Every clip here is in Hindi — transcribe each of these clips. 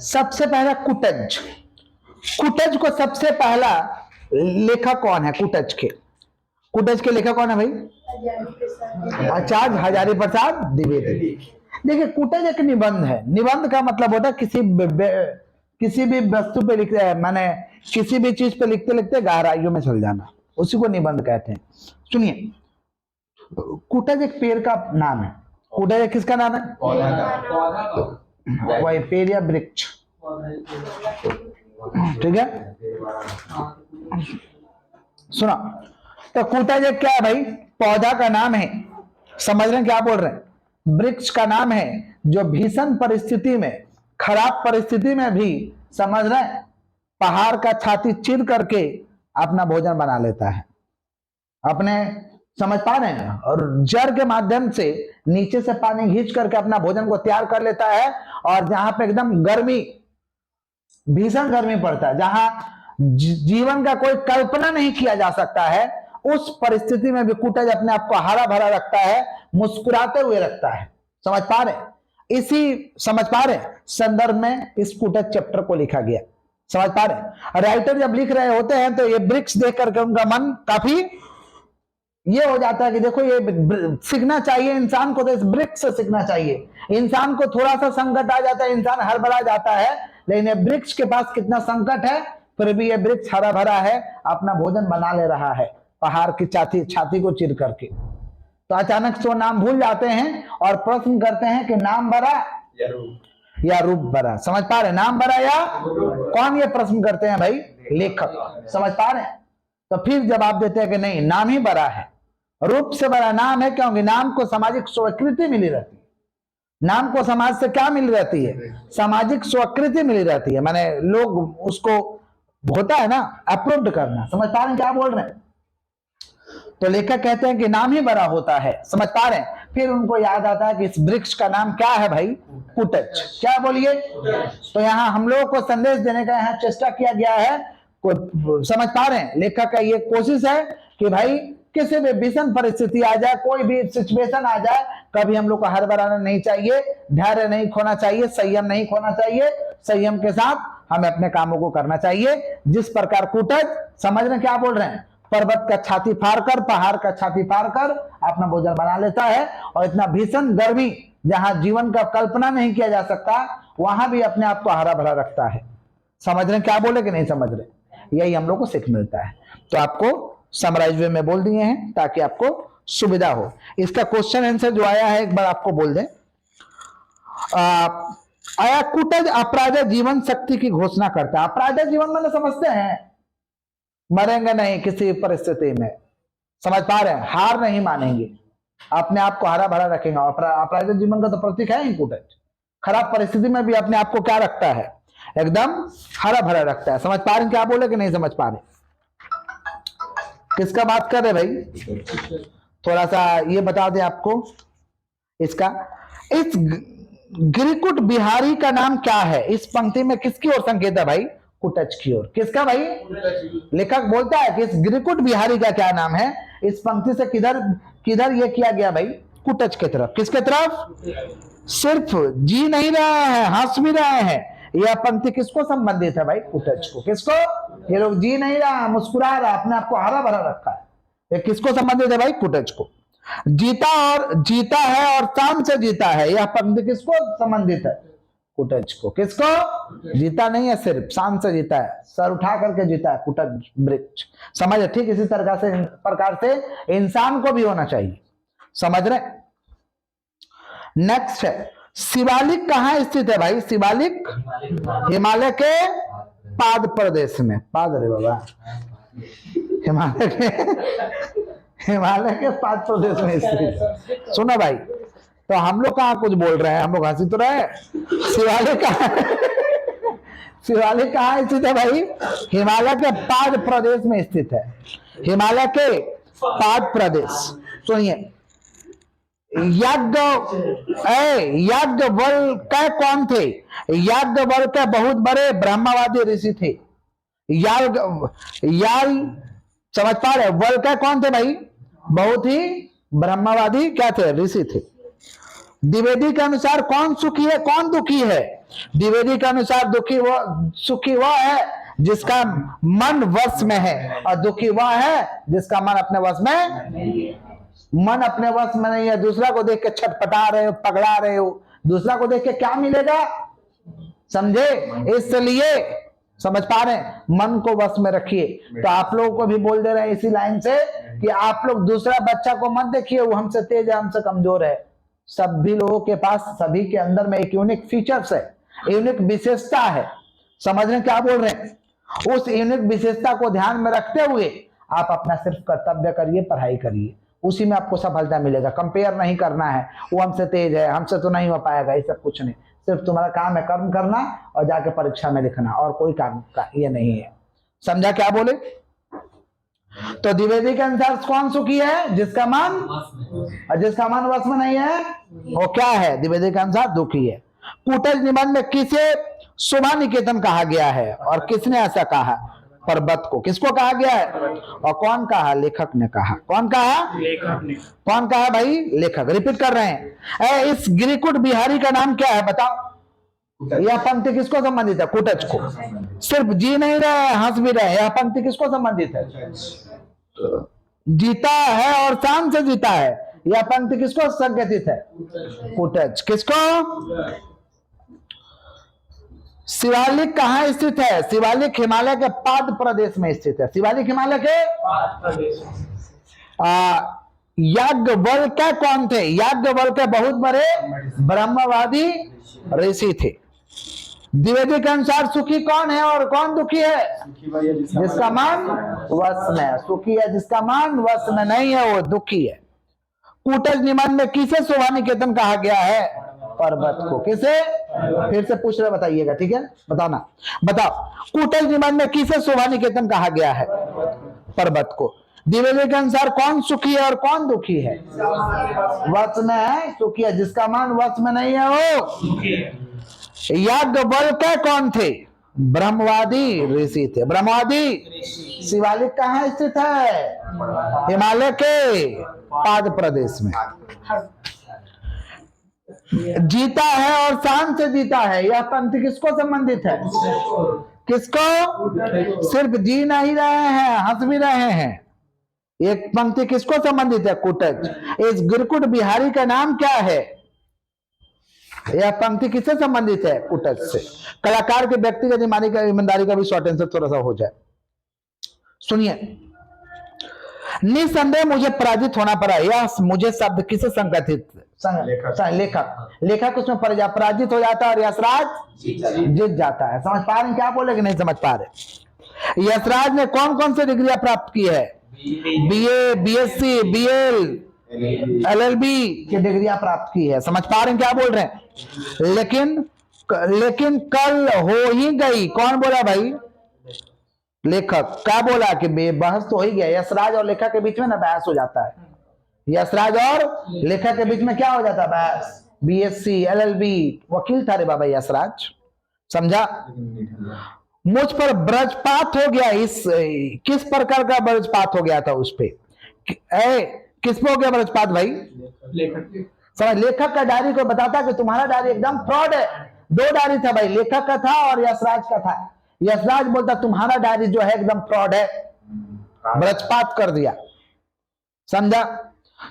सबसे पहला कुटज। कुटज को सबसे पहला लेखक कौन है? कुटज के लेखक कौन है भाई? आचार्य हजारी प्रसाद द्विवेदी। देखिए कुटज एक निबंध है। निबंध का मतलब होता है किसी भी वस्तु पे लिखते, माने किसी भी चीज पे लिखते लिखते गहराइयों में चल जाना, उसी को निबंध कहते हैं। सुनिए, कुटज एक पेड़ का नाम है। कुटज एक किसका नाम है? वही पेड़ या वृक्ष, ठीक है। सुना, तो कुटज एक क्या है भाई? पौधा का नाम है। समझ रहे हैं क्या बोल रहे हैं? वृक्ष का नाम है जो भीषण परिस्थिति में, खराब परिस्थिति में भी, समझ रहे हैं, पहाड़ का छाती चीर करके अपना भोजन बना लेता है। अपने, समझ पा रहे हैं, और जड़ के माध्यम से नीचे से पानी खींच करके अपना भोजन को तैयार कर लेता है। और जहां पे एकदम गर्मी, भीषण गर्मी पड़ता है, जहां जीवन का कोई कल्पना नहीं किया जा सकता है, उस परिस्थिति में भी कुटज अपने आप को हरा भरा रखता है, मुस्कुराते हुए रखता है। समझ पा रहे? इसी, समझ पा रहे संदर्भ में इस कुटज चैप्टर को लिखा गया। समझ पा रहे? राइटर जब लिख रहे होते हैं तो ये वृक्ष देख करके उनका मन काफी ये हो जाता है कि देखो ये सीखना चाहिए इंसान को, तो इस वृक्ष से सीखना चाहिए। इंसान को थोड़ा सा संकट आ जाता है, इंसान हड़बड़ा जाता है, लेकिन ये वृक्ष के पास कितना संकट है, फिर भी ये वृक्ष हरा भरा है, अपना भोजन बना ले रहा है पहाड़ की छाती को चीर करके। तो अचानक से वो नाम भूल जाते हैं और प्रश्न करते हैं कि नाम बड़ा या रूप बड़ा। समझ पा रहे? नाम बड़ा या कौन ये प्रश्न करते हैं भाई? लेखक। समझ पा रहे? तो फिर जवाब देते हैं कि नहीं, नाम ही बड़ा है, रूप से बड़ा नाम है, क्योंकि नाम को सामाजिक स्वीकृति मिली रहती है। नाम को समाज से क्या मिली रहती है? सामाजिक स्वीकृति मिली रहती है, माने लोग उसको होता है ना अप्रूव्ड करना। समझ पा रहे हैं क्या बोल रहे हैं? तो लेखक कहते हैं कि नाम ही बड़ा होता है। समझ पा रहे हैं? फिर उनको याद आता है कि इस वृक्ष का नाम क्या है भाई? कुटज। क्या बोलिए? तो यहाँ हम लोगों को संदेश देने का यहाँ चेष्टा किया गया है। समझ पा रहे हैं? लेखक का ये कोशिश है कि भाई किसी भी भीषण परिस्थिति आ जाए, कोई भी सिचुएशन आ जाए, कभी हम लोग को हड़बड़ाना नहीं चाहिए, धैर्य नहीं खोना चाहिए, संयम नहीं खोना चाहिए। संयम के साथ हमें अपने कामों को करना चाहिए। जिस प्रकार कुटज, समझ रहे क्या बोल रहे हैं, पर्वत का छाती फाड़ कर, पहाड़ का छाती फाड़ कर अपना भोजन बना लेता है, और इतना भीषण गर्मी जहां जीवन का कल्पना नहीं किया जा सकता, वहां भी अपने आप को हरा भरा रखता है। समझ रहे क्या बोले कि नहीं समझ रहे? यही हम लोग को सीख मिलता है। तो आपको समराइज वे में बोल दिए हैं ताकि आपको सुविधा हो। इसका क्वेश्चन आंसर जो आया है एक बार आपको बोल दें। आया, कुटज अपराध जीवन शक्ति की घोषणा करता है। अपराध जीवन में समझते हैं, मरेंगे नहीं किसी परिस्थिति में। समझ पा रहे हैं? हार नहीं मानेंगे, अपने आप को हरा भरा रखेंगे। अपराध जीवन का तो प्रतीक है ही कुटज। खराब परिस्थिति में भी अपने आप को क्या रखता है? एकदम हरा भरा रखता है। समझ पा रहे हैं क्या बोले कि नहीं समझ पा रहे? किसका बात कर रहे भाई? थोड़ा सा ये बता दें आपको इसका। इस गिरिकुट बिहारी का नाम क्या है? इस पंक्ति में किसकी ओर संकेत है भाई? कुटज की ओर। किसका भाई? लेखक बोलता है कि इस गिरिकुट बिहारी का क्या नाम है? इस पंक्ति से किधर किधर ये किया गया भाई? कुटज की तरफ। किसके तरफ? सिर्फ जी नहीं रहे हैं, हंस भी रहे हैं। यह पंक्ति किसको संबंधित है भाई? कुटज को। किसको? ये लोग जी नहीं रहा, मुस्कुरा रहा, अपने आप को हरा भरा रखा है। ये किसको संबंधित है भाई? कुटज को। जीता है और शाम से जीता है, यह पंक्ति किसको संबंधित है? कुटज को। किसको? जीता नहीं है, सिर्फ शान से जीता है, सर उठा करके जीता है कुटज वृक्ष। समझ? ठीक इसी प्रकार से इंसान को भी होना चाहिए। समझ रहे? नेक्स्ट है, शिवालिक कहाँ स्थित है भाई? शिवालिक हिमालय के पाद प्रदेश में। पाद रे बाबा, हिमालय के पाद प्रदेश में स्थित। सुनो भाई, तो हम लोग कहाँ कुछ बोल रहे हैं, हम लोग हंसी तो रहे। शिवालिक कहाँ स्थित है भाई? हिमालय के पाद प्रदेश में स्थित है। हिमालय के पाद प्रदेश। सुनिए, याज्ञवल्क्य कौन थे? याज्ञवल्क्य बहुत बड़े ब्रह्मवादी ऋषि थे। समझ पा रहे? वल्क्य कौन थे भाई? बहुत ही ब्रह्मवादी क्या थे? ऋषि थे। द्विवेदी के अनुसार कौन सुखी है, कौन दुखी है? द्विवेदी के अनुसार सुखी वह है जिसका मन वश में है, और दुखी वह है जिसका मन अपने वश में, मन अपने वश में नहीं है। दूसरा को देख के छटपटा रहे हो, पगड़ा रहे हो, दूसरा को देख के क्या मिलेगा, समझे? इसलिए समझ पा रहे हैं, मन को वश में रखिए। तो आप लोगों को भी बोल दे रहे हैं इसी लाइन से कि आप लोग दूसरा बच्चा को मत देखिए वो हमसे तेज है, हमसे कमजोर है। सभी लोगों के पास, सभी के अंदर में एक यूनिक फीचर्स है, यूनिक विशेषता है। समझ रहे हैं क्या बोल रहे हैं? उस यूनिक विशेषता को ध्यान में रखते हुए आप अपना सिर्फ कर्तव्य करिए, पढ़ाई करिए, उसी में आपको सफलता मिलेगा। कंपेयर नहीं करना है, वो हमसे तेज है, हमसे तो नहीं हो पाएगा, ये सब कुछ नहीं। सिर्फ तुम्हारा काम है कर्म करना और जाके परीक्षा में लिखना, और कोई काम का ये नहीं है। समझा क्या बोले? तो द्विवेदी के अनुसार कौन सुखी है? जिसका मन, और जिसका मन वश में नहीं है वो क्या है? द्विवेदी के अनुसार दुखी है। कूटज निबंध में किसे शोभा निकेतन कहा गया है, और किसने ऐसा कहा? पर्वत को। किसको कहा गया है और कौन कहा? लेखक ने कहा। कौन कहा? लेखक ने। कौन कहा भाई? लेखक। रिपीट कर रहे हैं। इस गिरिकुट बिहारी का नाम क्या है बताओ? यह पंक्ति किसको संबंधित है? कूटज को। सिर्फ जी नहीं रहे, हंस भी रहे। यह पंक्ति किसको संबंधित है? जीता है और शान से जीता है। यह पंक्ति किसको संकेतित है? कूटज। किसको? शिवालिक कहाँ स्थित है? शिवालिक हिमालय के पाद प्रदेश में स्थित है। शिवालिक हिमालय के याज्ञवल्क्य कौन थे? याज्ञवल्क्य बहुत बड़े ब्रह्मवादी ऋषि थे। द्विवेदी के अनुसार सुखी कौन है और कौन दुखी है? जिसका मन वश में है सुखी है, जिसका मन वश में नहीं है वो दुखी है। कूटज निबंध में किसे शोभा निकेतन कहा गया है? पर्वत को। किसे? फिर से पूछ रहे, बताइएगा, ठीक है? बताना, बताओ। कूटज निबंध में किसे शोभा निकेतन कहा गया है? पर्वत को। द्विवेदी के अनुसार कौन सुखी है और कौन दुखी है? वश में है सुखी है, जिसका मन वश में नहीं है वो। याज्ञवल्क्य कौन थे? ब्रह्मवादी ऋषि थे। ब्रह्मवादी। शिवालिक कहाँ स्थित है? हिमालय के पाद प्रदेश में। जीता है और शान से जीता है। यह पंक्ति किसको संबंधित है? किसको? सिर्फ जी नहीं रहे हैं, हंस भी रहे हैं। एक पंक्ति किसको संबंधित है? कूटज। इस गिरकुट बिहारी का नाम क्या है? यह पंक्ति किससे संबंधित है? कूटज से। कलाकार के व्यक्तिगत ईमानदारी का भी शॉर्ट आंसर थोड़ा सा हो जाए। सुनिए, निसंदेह मुझे पराजित होना पड़ा। यह मुझे शब्द किसे संकेतित? लेखक। लेखक उसमें पराजित हो जाता है और यशराज जीत जाता है। समझ पा रहे हैं क्या बोले कि नहीं समझ पा रहे? यशराज ने कौन कौन से डिग्रियां प्राप्त की है? बीए, बीएससी, बीएल, एलएलबी की डिग्रियां प्राप्त की है। समझ पा रहे हैं क्या बोल रहे हैं? लेकिन कल हो ही गई। कौन बोला भाई? लेखक। क्या बोला कि बहस तो हो ही गया। यशराज और लेखक के बीच में ना बहस हो जाता है। यशराज और लेखक के बीच में क्या हो जाता है? बहस। बीएससी, एलएलबी, वकील था रे बाबा यशराज। समझा? मुझ पर वज्रपात हो गया। इस किस प्रकार का वज्रपात हो गया था उस पे? किस पे हो गया वज्रपात भाई? समझ, लेखक का डायरी को बताता कि तुम्हारा डायरी एकदम फ्रॉड है। दो डायरी था भाई, लेखक का था और यशराज का था। यशराज बोलता तुम्हारा डायरी जो है एकदम फ्रॉड है, वज्रपात कर दिया। समझा?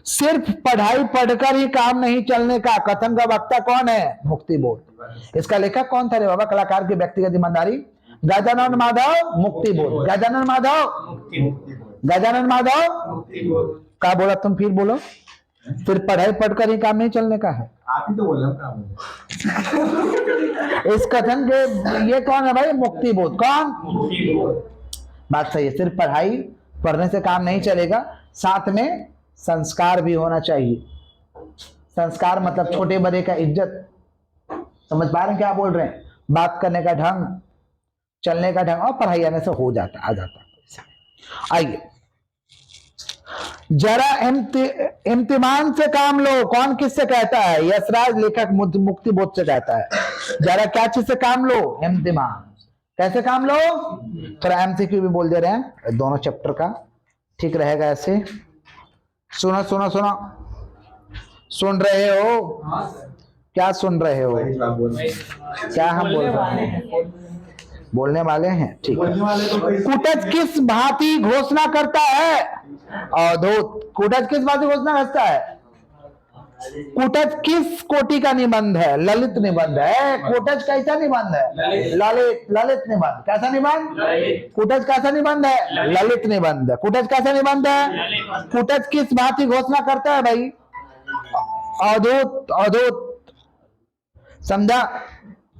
सिर्फ पढ़ाई पढ़कर ही काम नहीं चलने का कथन का वक्ता कौन है? मुक्तिबोध। इसका लेखक कौन था रे बाबा? कलाकार की व्यक्तिगत ईमानदारी। गजानन माधव मुक्तिबोध। गजानन माधव, गजानन माधव क्या बोला? तुम फिर बोलो। फिर पढ़ाई पढ़कर ही काम नहीं चलने का है। आप ही तो बोल रहे इस कथन के ये कौन है भाई? मुक्तिबोध। कौन? बात सही है। सिर्फ पढ़ाई पढ़ने से काम नहीं चलेगा, साथ में संस्कार भी होना चाहिए। संस्कार मतलब छोटे बड़े का इज्जत। समझ पा रहे हैं क्या बोल रहे हैं? बात करने का ढंग, चलने का ढंग, और पढ़ाई आने से हो जाता, आ जाता। आइए जरा इम्तिमान से काम लो। कौन किससे कहता है? यशराज लेखक मुक्तिबोध से कहता है। जरा क्या चीज से काम लो? इम्तिमान। कैसे काम लो? थोड़ा एमसीक्यू भी बोल दे रहे हैं दोनों चैप्टर का, ठीक रहेगा ऐसे। सुनो सुनो सुनो सुन रहे हो? क्या सुन रहे हो? क्या हम बोल रहे हैं? बोलने वाले हैं, ठीक है। कुटज किस भांति घोषणा करता है? अवधूत, कुटज किस भांति घोषणा करता है? कुटज किस कोटि का निबंध है? ललित निबंध है। कुटज कैसा निबंध है? ललित निबंध। कैसा निबंध? कुटज कैसा निबंध है? ललित निबंध। कुटज कैसा निबंध है? कुटज किस भांति घोषणा करता है भाई? अवधूत, अवधूत। समझा?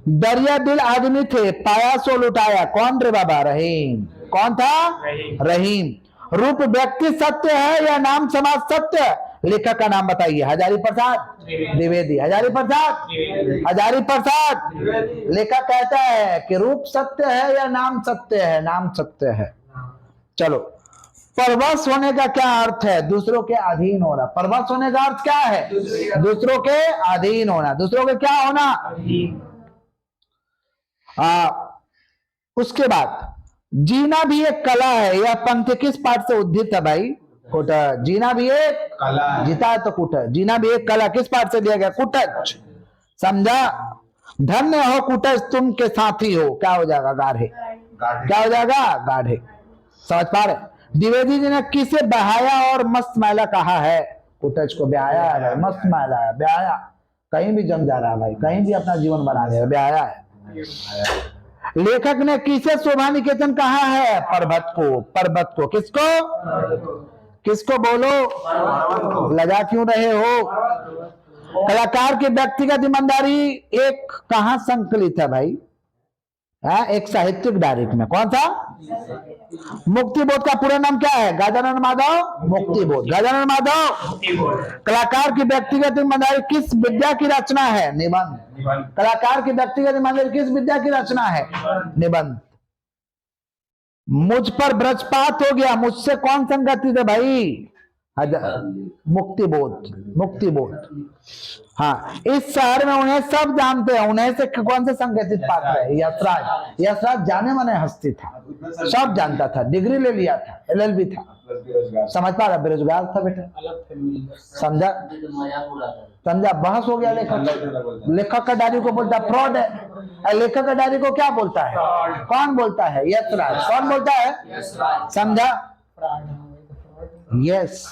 दरिया दिल आदमी थे, पाया सो लुटाया। कौन रे बाबा? रहीम। कौन था? रहीम। रूप व्यक्ति सत्य है या नाम समाज सत्य? लेखक का नाम बताइए। हजारी प्रसाद द्विवेदी। हजारी प्रसाद, हजारी प्रसाद। लेखक कहता है कि रूप सत्य है या नाम सत्य है? नाम सत्य है। चलो, परवश होने का क्या अर्थ है? दूसरों के अधीन होना। परवश होने का अर्थ क्या है? दूसरों के अधीन होना। दूसरों के क्या होना? उसके बाद जीना भी एक कला है। यह पंक्ति किस पाठ से उद्धृत है भाई? कुटज। जीना भी एक कला है। जीता है तो कुटज। जीना भी एक कला किस पाठ से दिया गया? कुटज। समझा? धन्य हो कुटज तुम के साथी हो। क्या हो जाएगा? गाढ़े। क्या हो जाएगा? गाढ़े। समझ पा रहे? द्विवेदी जी ने किसे बहाया और मस्त मैला कहा है? कुटज को ब्याया है, मस्त मैला है। ब्याया कहीं भी जम जा रहा है भाई, कहीं भी अपना जीवन बना ले, ब्याया है। लेखक ने किसे शोभा निकेतन कहा है? पर्वत को। पर्वत को। किसको? किसको? बोलो, लगा क्यों रहे हो? कलाकार की व्यक्तिगत ईमानदारी एक कहां संकलित है भाई? एक साहित्यिक डायरी में। कौन सा? मुक्तिबोध का पूरा नाम क्या है? गजानन माधव मुक्तिबोध। गजानन माधव। कलाकार की व्यक्तिगत ईमानदारी किस विद्या की रचना है? निबंध। कलाकार की व्यक्तिगत ईमानदारी किस विद्या की रचना है? निबंध। मुझ पर ब्रजपात हो गया, मुझसे कौन संगति है भाई? मुक्तिबोध। मुक्तिबोध। हाँ, इस शहर में उन्हें सब जानते हैं। उन्हें से कौन से संगठित पात्र है? यशराज। यशराज जाने माने हस्ती था, सब जानता था, डिग्री ले लिया था, LLB था। समझ पा रहा? बेरोजगार था बेटा। समझा? समझा? बहस हो गया। लेखक, लेखक का डायरी को बोलता फ्रॉड है। लेखक का डायरी को क्या बोलता है? कौन बोलता है? यशराज। कौन बोलता है? समझा? यस।